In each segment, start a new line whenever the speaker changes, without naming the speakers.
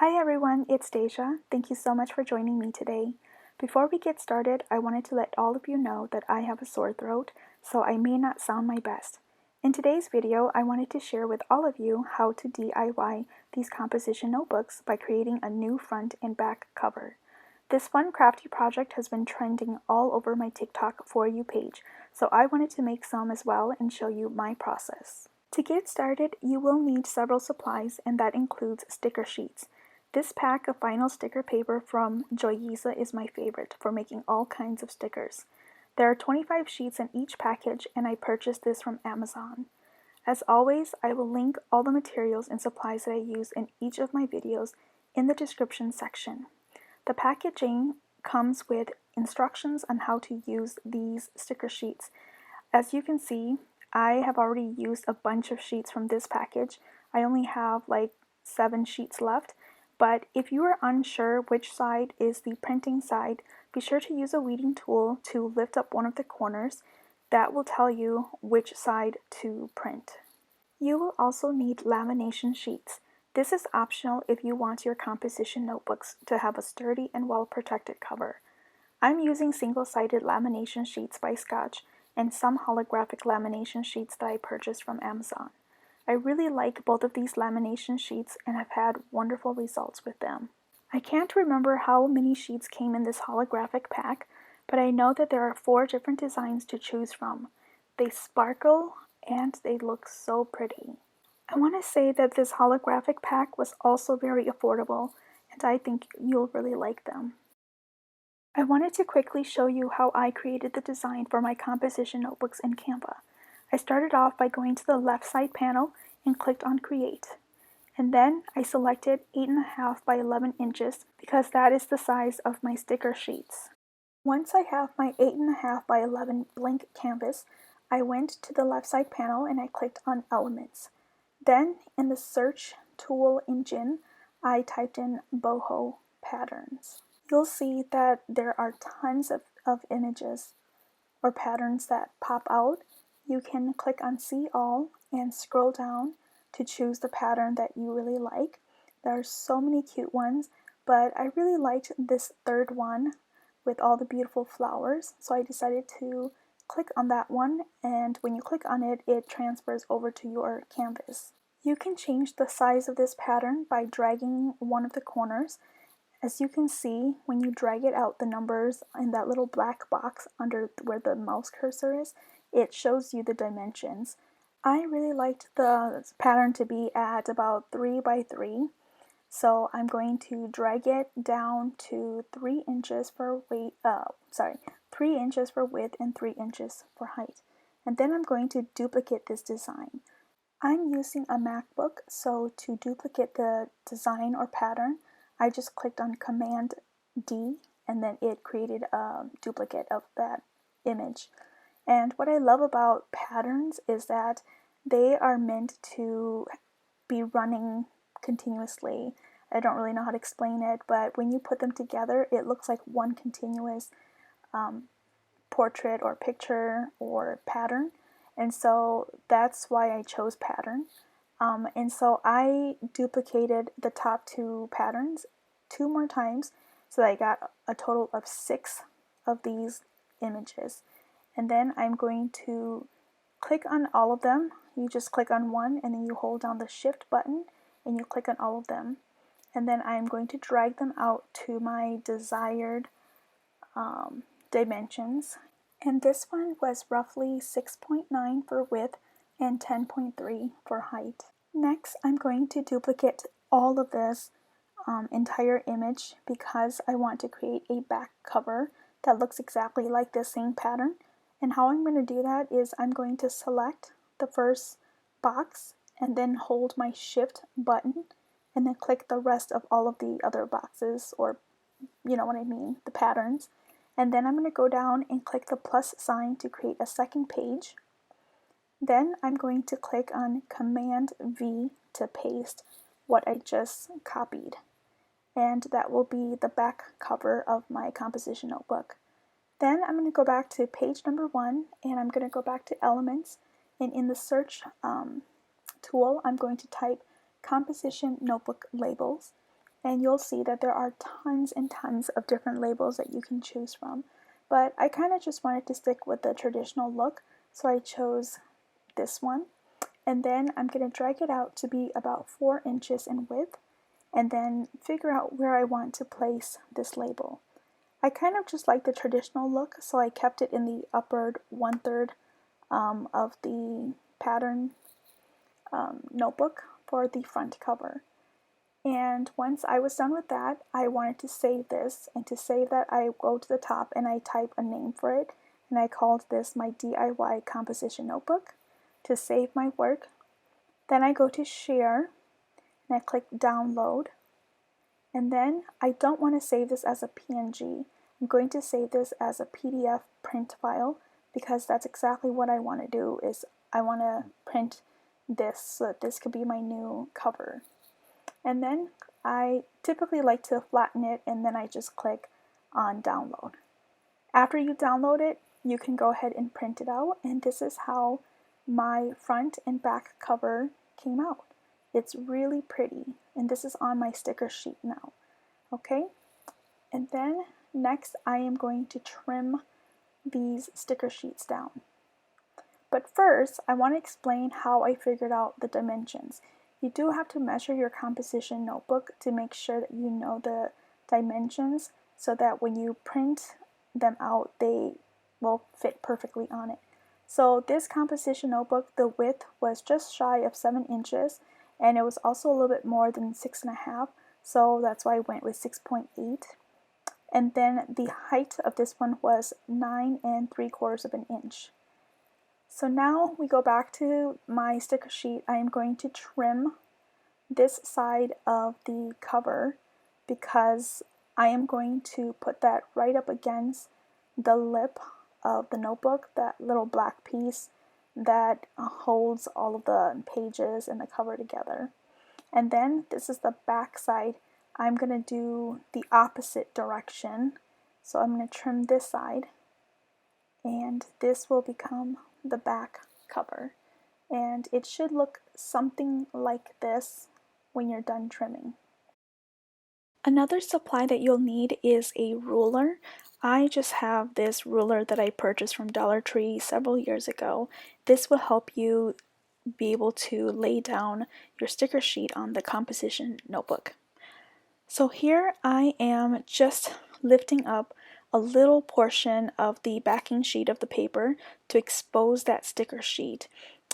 Hi everyone, it's Deja. Thank you so much for joining me today. Before we get started, I wanted to let all of you know that I have a sore throat, so I may not sound my best. In today's video, I wanted to share with all of you how to DIY these composition notebooks by creating a new front and back cover. This fun crafty project has been trending all over my TikTok For You page, so I wanted to make some as well and show you my process. To get started, you will need several supplies, and that includes sticker sheets. This pack of vinyl sticker paper from Joyiza is my favorite for making all kinds of stickers. There are 25 sheets in each package, and I purchased this from Amazon. As always, I will link all the materials and supplies that I use in each of my videos in the description section. The packaging comes with instructions on how to use these sticker sheets. As you can see, I have already used a bunch of sheets from this package. I only have like 7 sheets left. But if you are unsure which side is the printing side, be sure to use a weeding tool to lift up one of the corners. That will tell you which side to print. You will also need lamination sheets. This is optional if you want your composition notebooks to have a sturdy and well-protected cover. I'm using single-sided lamination sheets by Scotch and some holographic lamination sheets that I purchased from Amazon. I really like both of these lamination sheets and have had wonderful results with them. I can't remember how many sheets came in this holographic pack, but I know that there are 4 different designs to choose from. They sparkle and they look so pretty. I want to say that this holographic pack was also very affordable, and I think you'll really like them. I wanted to quickly show you how I created the design for my composition notebooks in Canva. I started off by going to the left side panel and clicked on Create. And then I selected 8.5 by 11 inches because that is the size of my sticker sheets. Once I have my 8.5 by 11 blank canvas, I went to the left side panel and I clicked on Elements. Then in the search tool engine, I typed in boho patterns. You'll see that there are tons of images or patterns that pop out. You can click on See All and scroll down to choose the pattern that you really like. There are so many cute ones, but I really liked this third one with all the beautiful flowers, so I decided to click on that one, and when you click on it, it transfers over to your canvas. You can change the size of this pattern by dragging one of the corners. As you can see, when you drag it out, the numbers in that little black box under where the mouse cursor is, it shows you the dimensions. I really liked the pattern to be at about 3 by 3, so I'm going to drag it down to 3 inches for 3 inches for width and 3 inches for height. And then I'm going to duplicate this design. I'm using a MacBook, so to duplicate the design or pattern, I just clicked on Command D and then it created a duplicate of that image. And what I love about patterns is that they are meant to be running continuously. I don't really know how to explain it, but when you put them together, it looks like one continuous portrait or picture or pattern. And so that's why I chose pattern. And so I duplicated the top 2 patterns 2 more times, so that I got a total of 6 of these images. And then I'm going to click on all of them. You just click on one and then you hold down the shift button and you click on all of them. And then I'm going to drag them out to my desired dimensions. And this one was roughly 6.9 for width and 10.3 for height. Next, I'm going to duplicate all of this entire image because I want to create a back cover that looks exactly like this same pattern. And how I'm going to do that is I'm going to select the first box and then hold my shift button and then click the rest of all of the other boxes, or you know what I mean, the patterns. And then I'm going to go down and click the plus sign to create a second page. Then I'm going to click on Command V to paste what I just copied. And that will be the back cover of my composition notebook. Then I'm going to go back to page number 1 and I'm going to go back to Elements, and in the search tool I'm going to type Composition Notebook Labels, and you'll see that there are tons and tons of different labels that you can choose from. But I kind of just wanted to stick with the traditional look, so I chose this one. And then I'm going to drag it out to be about 4 inches in width, and then figure out where I want to place this label. I kind of just like the traditional look, so I kept it in the upper 1/3 of the pattern notebook for the front cover. And once I was done with that, I wanted to save this, and to save that I go to the top and I type a name for it, and I called this my DIY composition notebook to save my work. Then I go to share and I click download, and then I don't want to save this as a PNG. I'm going to save this as a PDF print file, because that's exactly what I want to do. Is I want to print this so that this could be my new cover. And then I typically like to flatten it, and then I just click on download. After you download it, you can go ahead and print it out, and this is how my front and back cover came out. It's really pretty, and this is on my sticker sheet now. Okay, and then next I am going to trim these sticker sheets down. But first, I want to explain how I figured out the dimensions. You do have to measure your composition notebook to make sure that you know the dimensions, so that when you print them out, they will fit perfectly on it. So this composition notebook, the width was just shy of 7 inches, and it was also a little bit more than 6.5, so that's why I went with 6.8. And then the height of this one was 9 3/4 of an inch. So now we go back to my sticker sheet. I am going to trim this side of the cover, because I am going to put that right up against the lip of the notebook, that little black piece that holds all of the pages and the cover together. And then this is the back side. I'm going to do the opposite direction. So I'm going to trim this side, and this will become the back cover. And it should look something like this when you're done trimming. Another supply that you'll need is a ruler. I just have this ruler that I purchased from Dollar Tree several years ago. This will help you be able to lay down your sticker sheet on the composition notebook. So here I am just lifting up a little portion of the backing sheet of the paper to expose that sticker sheet.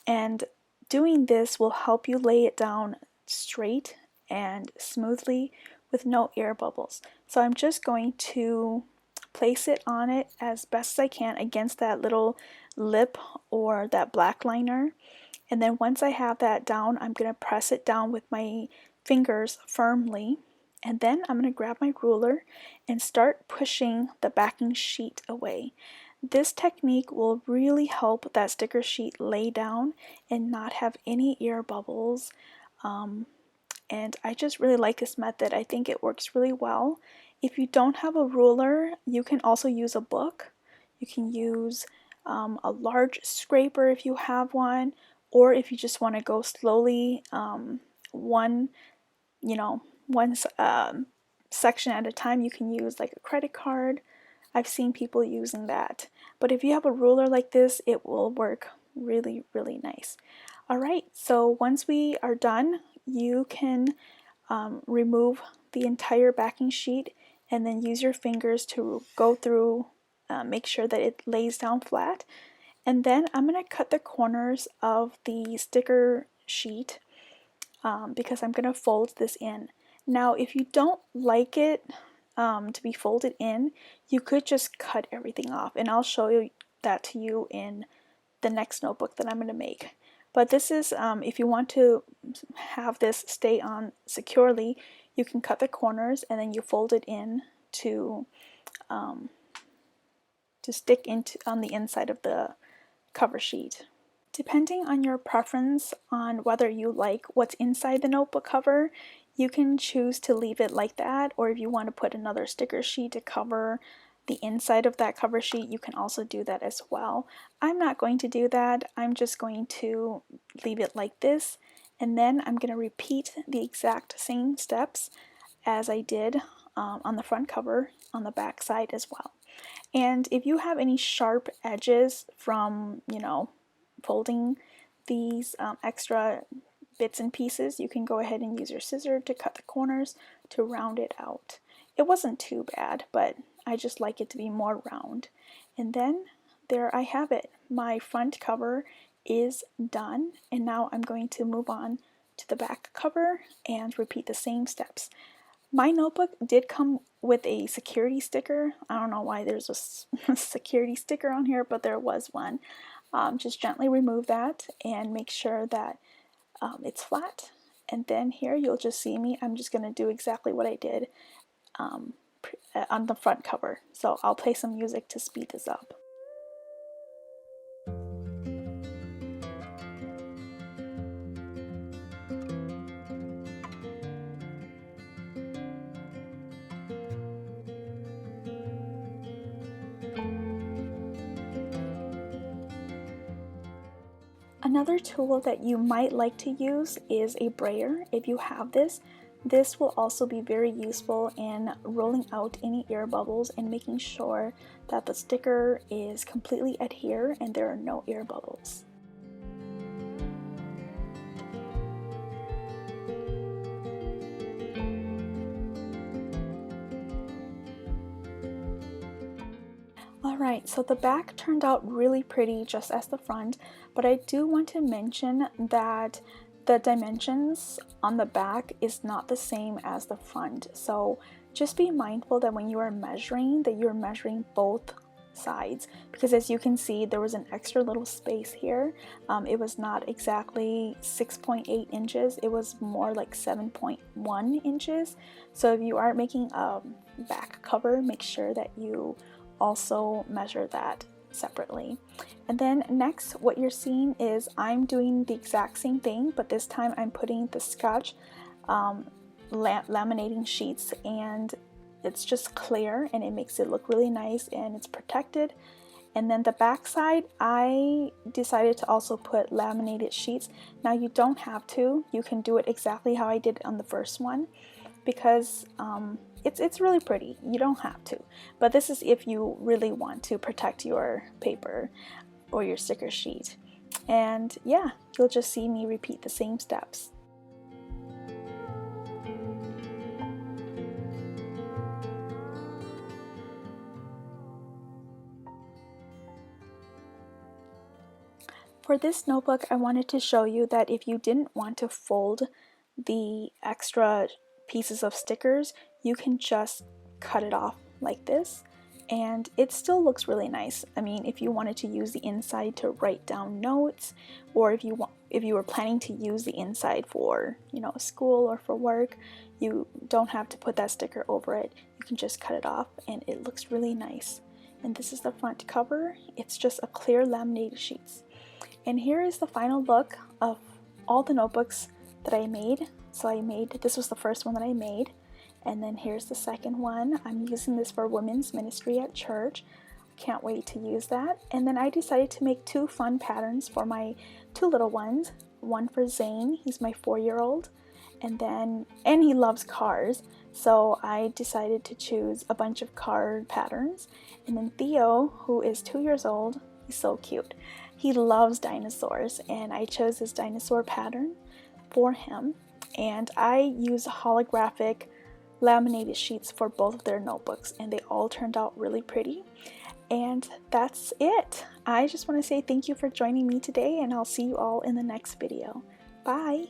And doing this will help you lay it down straight and smoothly with no air bubbles. So I'm just going to place it on it as best as I can against that little lip or that black liner. And then once I have that down, I'm going to press it down with my fingers firmly. And then I'm going to grab my ruler and start pushing the backing sheet away. This technique will really help that sticker sheet lay down and not have any air bubbles. And I just really like this method. I think it works really well. If you don't have a ruler, you can also use a book. You can use a large scraper if you have one, or if you just want to go slowly, one section at a time, you can use like a credit card. I've seen people using that. But if you have a ruler like this, it will work really, really nice. All right, so once we are done, you can remove the entire backing sheet and then use your fingers to go through, make sure that it lays down flat. And then I'm going to cut the corners of the sticker sheet because I'm going to fold this in. Now, if you don't like it to be folded in, you could just cut everything off, and I'll show you that to you in the next notebook that I'm going to make. But this is, if you want to have this stay on securely, you can cut the corners and then you fold it in to stick into on the inside of the cover sheet. Depending on your preference on whether you like what's inside the notebook cover, you can choose to leave it like that, or if you want to put another sticker sheet to cover the inside of that cover sheet, you can also do that as well. I'm not going to do that. I'm just going to leave it like this, and then I'm going to repeat the exact same steps as I did on the front cover on the back side as well. And if you have any sharp edges from, you know, folding these extra bits and pieces, you can go ahead and use your scissor to cut the corners to round it out. It wasn't too bad, but I just like it to be more round. And then there I have it. My front cover is done, and now I'm going to move on to the back cover and repeat the same steps. My notebook did come with a security sticker. I don't know why there's a security sticker on here, but there was one. Just gently remove that and make sure that it's flat. And then here you'll just see me. I'm just going to do exactly what I did on the front cover. So I'll play some music to speed this up. Another tool that you might like to use is a brayer. If you have this, this will also be very useful in rolling out any air bubbles and making sure that the sticker is completely adhered and there are no air bubbles. Alright, so the back turned out really pretty just as the front, but I do want to mention that the dimensions on the back is not the same as the front. So just be mindful that when you are measuring, that you're measuring both sides, because as you can see there was an extra little space here. It was not exactly 6.8 inches, it was more like 7.1 inches. So if you are making a back cover, make sure that you also measure that separately. And then next, what you're seeing is I'm doing the exact same thing, but this time I'm putting the Scotch laminating sheets, and it's just clear and it makes it look really nice and it's protected. And then the back side, I decided to also put laminated sheets. Now you don't have to, you can do it exactly how I did on the first one, because it's really pretty. You don't have to, but this is if you really want to protect your paper or your sticker sheet. And yeah, you'll just see me repeat the same steps. For this notebook, I wanted to show you that if you didn't want to fold the extra pieces of stickers, you can just cut it off like this and it still looks really nice. I mean, if you wanted to use the inside to write down notes, or if you were planning to use the inside for, you know, school or for work, you don't have to put that sticker over it. You can just cut it off and it looks really nice. And this is the front cover. It's just a clear laminated sheets. And here is the final look of all the notebooks that I made. So this was the first one that I made, and then here's the second one. I'm using this for women's ministry at church. Can't wait to use that. And then I decided to make two fun patterns for my two little ones. One for Zane, he's my 4-year-old, and he loves cars, so I decided to choose a bunch of car patterns. And then Theo, who is 2 years old, he's so cute. He loves dinosaurs, and I chose this dinosaur pattern for him. And I use holographic laminated sheets for both of their notebooks, and they all turned out really pretty. And that's it. I just want to say thank you for joining me today, and I'll see you all in the next video. Bye!